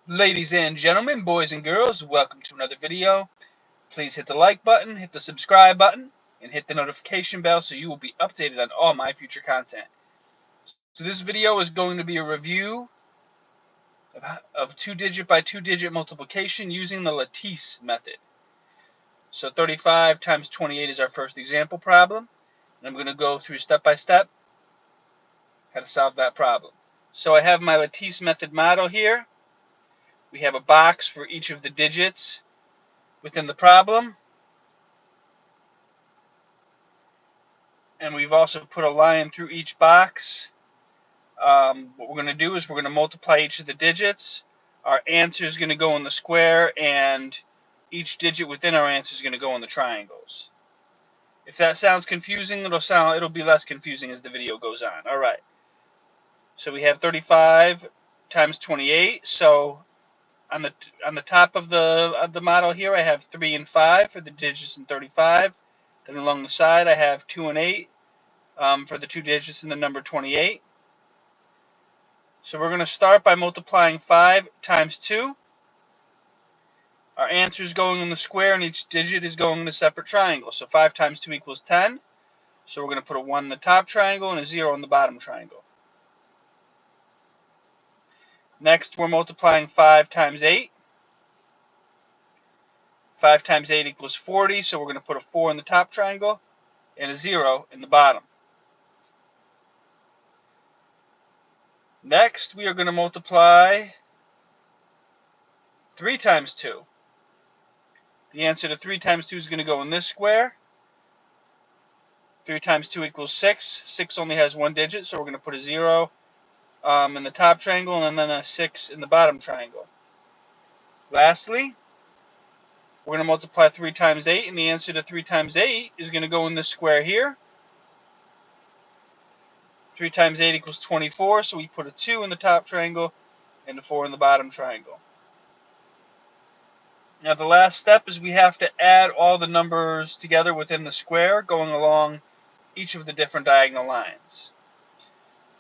Ladies and gentlemen, boys and girls, welcome to another video. Please hit the like button, hit the subscribe button, and hit the notification bell so you will be updated on all my future content. So this video is going to be a review of 2-digit by 2-digit multiplication using the Lattice method. So 35 times 28 is our first example problem, and I'm going to go through step by step how to solve that problem. So I have my Lattice method model here. We have a box for each of the digits within the problem, and we've also put a line through each box. What we're going to do is we're going to multiply each of the digits. Our answer is going to go in the square, and each digit within our answer is going to go in the triangles. If that sounds confusing, it'll be less confusing as the video goes on. All right. So we have 35 times 28. So on the top of the model here, I have 3 and 5 for the digits in 35. Then along the side, I have 2 and 8 for the 2 digits in the number 28. So we're going to start by multiplying 5 times 2. Our answer is going in the square, and each digit is going in a separate triangle. So 5 times 2 equals 10. So we're going to put a 1 in the top triangle and a 0 in the bottom triangle. Next, we're multiplying 5 times 8. 5 times 8 equals 40, so we're going to put a 4 in the top triangle and a 0 in the bottom. Next, we are going to multiply 3 times 2. The answer to 3 times 2 is going to go in this square. 3 times 2 equals 6. 6 only has one digit, so we're going to put a 0 in the top triangle and then a 6 in the bottom triangle. Lastly, we're going to multiply 3 times 8, and the answer to 3 times 8 is going to go in this square here. 3 times 8 equals 24, so we put a 2 in the top triangle and a 4 in the bottom triangle. Now the last step is we have to add all the numbers together within the square going along each of the different diagonal lines.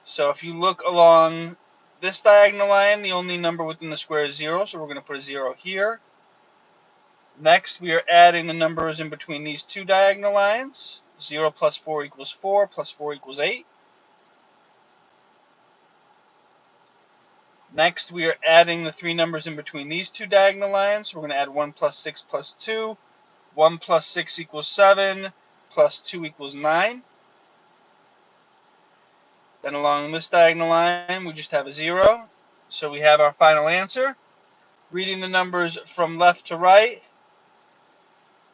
So if you look along this diagonal line, the only number within the square is 0, so we're going to put a 0 here. Next, we are adding the numbers in between these two diagonal lines. 0 plus 4 equals 4, plus 4 equals 8. Next, we are adding the three numbers in between these two diagonal lines. We're going to add 1 plus 6 plus 2. 1 plus 6 equals 7, plus 2 equals 9. Then along this diagonal line, we just have a 0. So we have our final answer. Reading the numbers from left to right,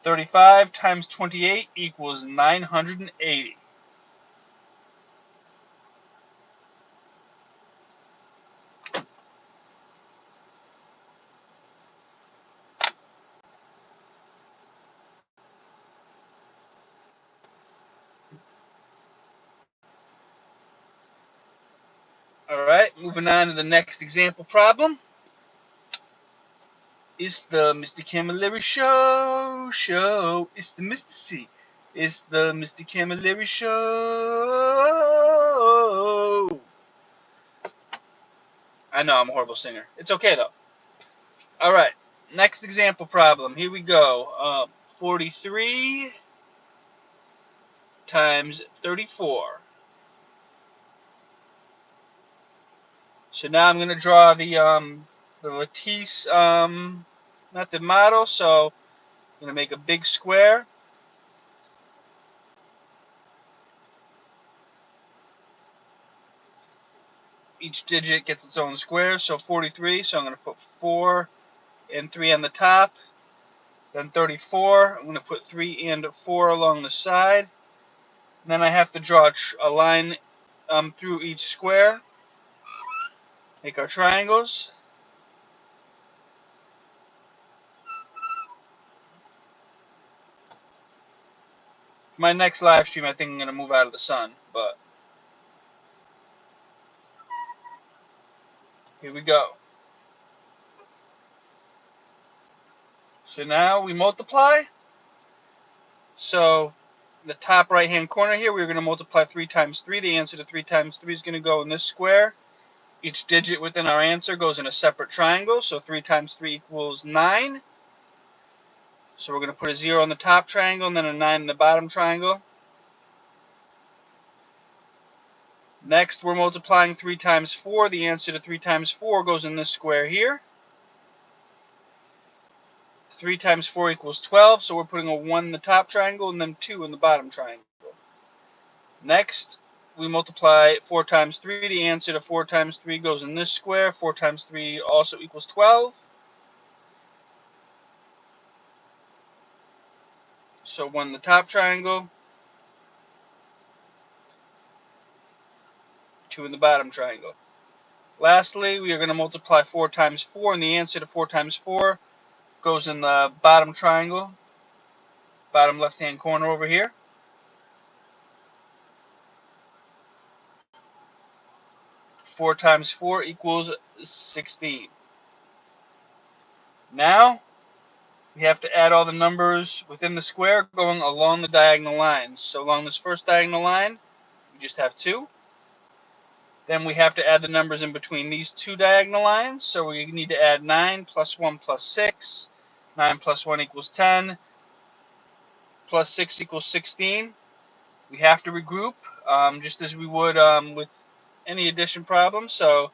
35 times 28 equals 980. Alright, moving on to the next example problem. It's the Mr. Camilleri show. It's the Mr. C. It's the Mr. Camilleri show. I know I'm a horrible singer. It's okay though. Alright, next example problem. Here we go. 43 times 34. So now I'm going to draw the Lattice method model. So I'm going to make a big square. Each digit gets its own square. So 43. So I'm going to put 4 and 3 on the top. Then 34. I'm going to put 3 and 4 along the side. And then I have to draw a line through each square. Make our triangles. My next live stream, I think I'm going to move out of the sun, but here we go. So now we multiply. So the top right hand corner here, we're going to multiply 3 times 3. The answer to 3 times 3 is going to go in this square. Each digit within our answer goes in a separate triangle, so 3 times 3 equals 9. So we're going to put a 0 in the top triangle and then a 9 in the bottom triangle. Next, we're multiplying 3 times 4. The answer to 3 times 4 goes in this square here. 3 times 4 equals 12, so we're putting a 1 in the top triangle and then 2 in the bottom triangle. Next, we multiply 4 times 3. The answer to 4 times 3 goes in this square. 4 times 3 also equals 12. So 1 in the top triangle, 2 in the bottom triangle. Lastly, we are going to multiply 4 times 4, and the answer to 4 times 4 goes in the bottom triangle, bottom left-hand corner over here. Four times 4 equals 16. Now, we have to add all the numbers within the square going along the diagonal lines. So along this first diagonal line, we just have 2. Then we have to add the numbers in between these 2 diagonal lines. So we need to add 9 plus 1 plus 6. 9 plus 1 equals 10. Plus 6 equals 16. We have to regroup, just as we would with any addition problem. So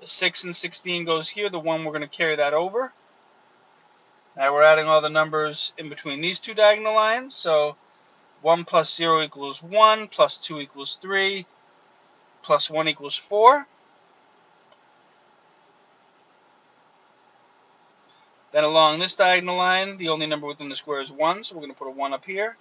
the 6 and 16 goes here. The 1, we're going to carry that over. Now we're adding all the numbers in between these 2 diagonal lines. So 1 plus 0 equals 1, plus 2 equals 3, plus 1 equals 4. Then along this diagonal line, the only number within the square is 1, so we're going to put a 1 up here.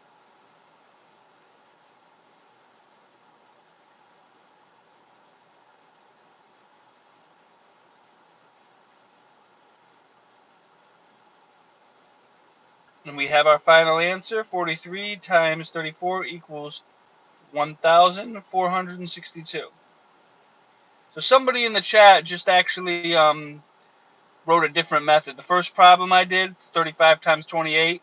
And we have our final answer. 43 times 34 equals 1,462. So somebody in the chat just actually wrote a different method. The first problem I did, 35 times 28,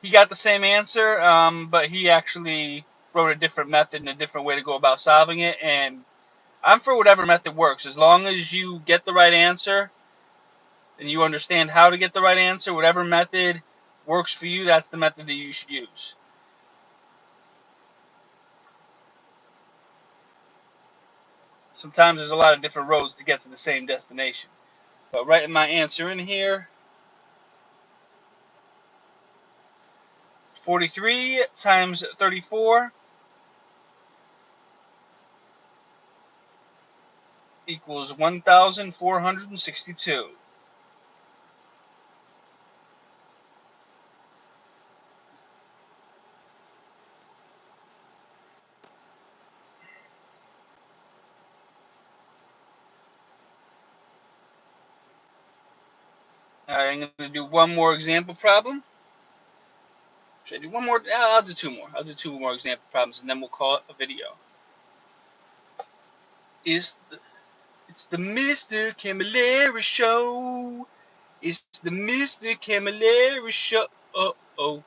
he got the same answer, but he actually wrote a different method and a different way to go about solving it. And I'm for whatever method works. As long as you get the right answer and you understand how to get the right answer, whatever method works for you, that's the method that you should use. Sometimes there's a lot of different roads to get to the same destination. But writing my answer in here, 43 times 34 equals 1,462. Alright, I'm going to do one more example problem. Should I do one more? I'll do 2 more. I'll do 2 more example problems, and then we'll call it a video. It's the Mr. Camilleri Show. It's the Mr. Camilleri Show. Uh-oh.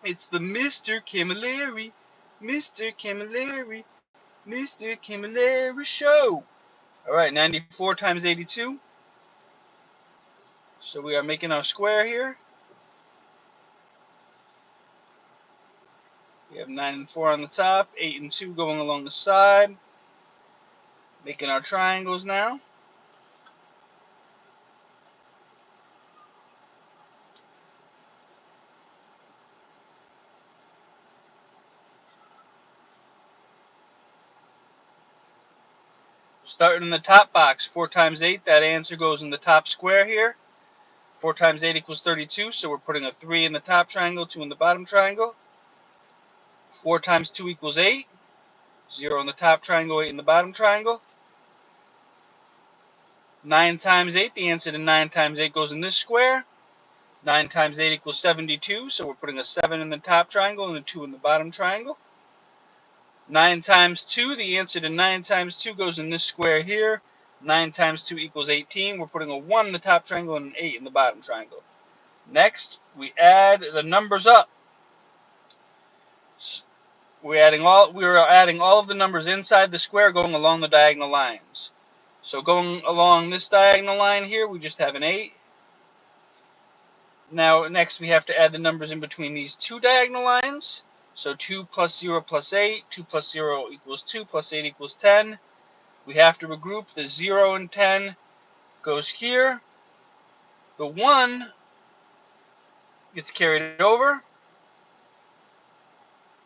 It's the Mr. Camilleri. Mr. Camilleri. Mr. Camilleri Show. Alright, 94 times 82. So we are making our square here. We have 9 and 4 on the top, 8 and 2 going along the side. Making our triangles now. Starting in the top box, 4 times 8, that answer goes in the top square here. 4 times 8 equals 32, so we're putting a 3 in the top triangle, 2 in the bottom triangle. 4 times 2 equals 8. 0 in the top triangle, 8 in the bottom triangle. 9 times 8, the answer to 9 times 8 goes in this square. 9 times 8 equals 72, so we're putting a 7 in the top triangle and a 2 in the bottom triangle. 9 times 2, the answer to 9 times 2 goes in this square here. 9 times 2 equals 18. We're putting a 1 in the top triangle and an 8 in the bottom triangle. Next, we add the numbers up. we are adding all of the numbers inside the square going along the diagonal lines. So going along this diagonal line here, we just have an 8. Now next we have to add the numbers in between these two diagonal lines. So 2 plus 0 plus 8, 2 plus 0 equals 2, plus 8 equals 10. We have to regroup. The 0 and 10 goes here. The 1 gets carried over.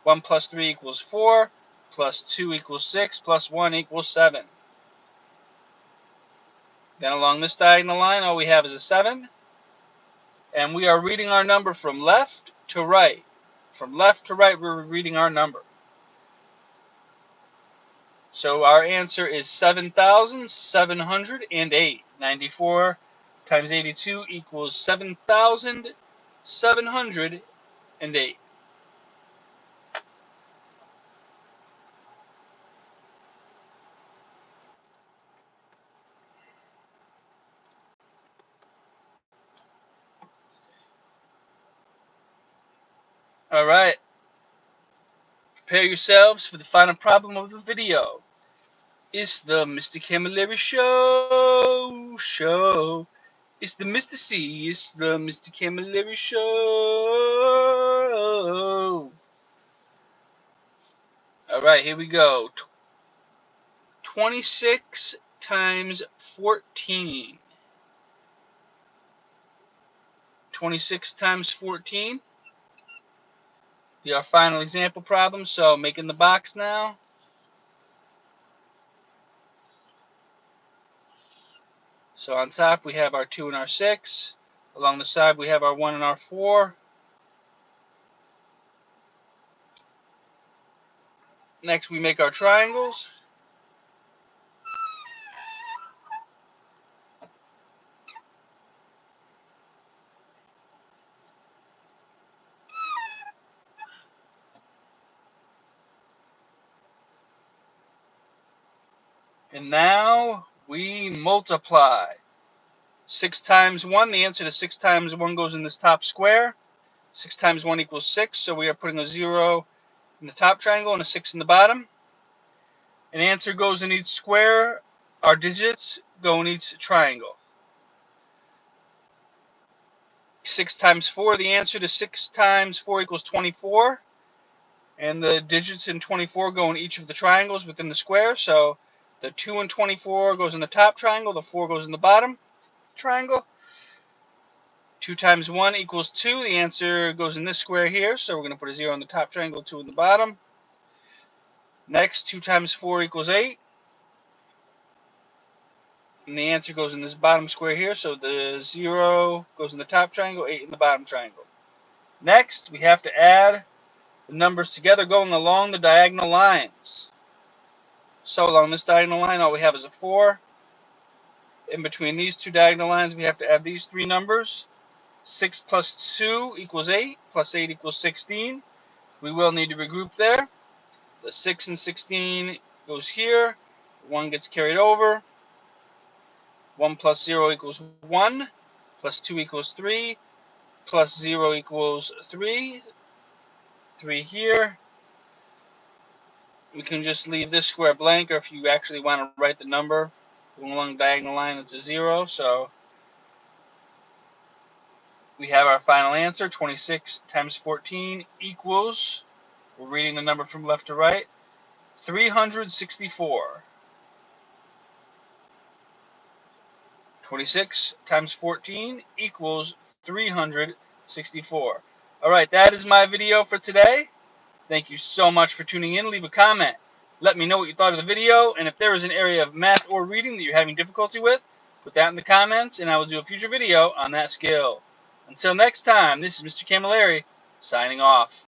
1 plus 3 equals 4, plus 2 equals 6, plus 1 equals 7. Then along this diagonal line, all we have is a 7. And we are reading our number from left to right. From left to right, we're reading our number. So our answer is 7,708. 94 times 82 equals 7,708. All right. Prepare yourselves for the final problem of the video. It's the Mr. Camilleri show. It's the Mr. C. It's the Mr. Camilleri show. All right, here we go. 26 times 14. 26 times 14. Be our final example problem. So making the box now. So on top we have our 2 and our 6. Along the side we have our 1 and our 4. Next we make our triangles. And now we multiply. 6 times 1, the answer to 6 times 1 goes in this top square. 6 times 1 equals 6, so we are putting a 0 in the top triangle and a 6 in the bottom. An answer goes in each square. Our digits go in each triangle. 6 times 4, the answer to 6 times 4 equals 24. And the digits in 24 go in each of the triangles within the square. So the 2 in 24 goes in the top triangle, the 4 goes in the bottom triangle. 2 times 1 equals 2. The answer goes in this square here, so we're going to put a 0 in the top triangle, 2 in the bottom. Next, 2 times 4 equals 8. And the answer goes in this bottom square here, so the 0 goes in the top triangle, 8 in the bottom triangle. Next, we have to add the numbers together going along the diagonal lines. So along this diagonal line, all we have is a 4. In between these two diagonal lines, we have to add these 3 numbers. 6 plus 2 equals 8, plus 8 equals 16. We will need to regroup there. The 6 and 16 goes here. 1 gets carried over. 1 plus 0 equals 1. Plus 2 equals 3. Plus 0 equals 3. 3 here. We can just leave this square blank, or if you actually want to write the number going along the diagonal line, it's a 0. So we have our final answer. 26 times 14 equals, we're reading the number from left to right, 364. 26 times 14 equals 364. All right, that is my video for today. Thank you so much for tuning in. Leave a comment. Let me know what you thought of the video, and if there is an area of math or reading that you're having difficulty with, put that in the comments, and I will do a future video on that skill. Until next time, this is Mr. Camilleri, signing off.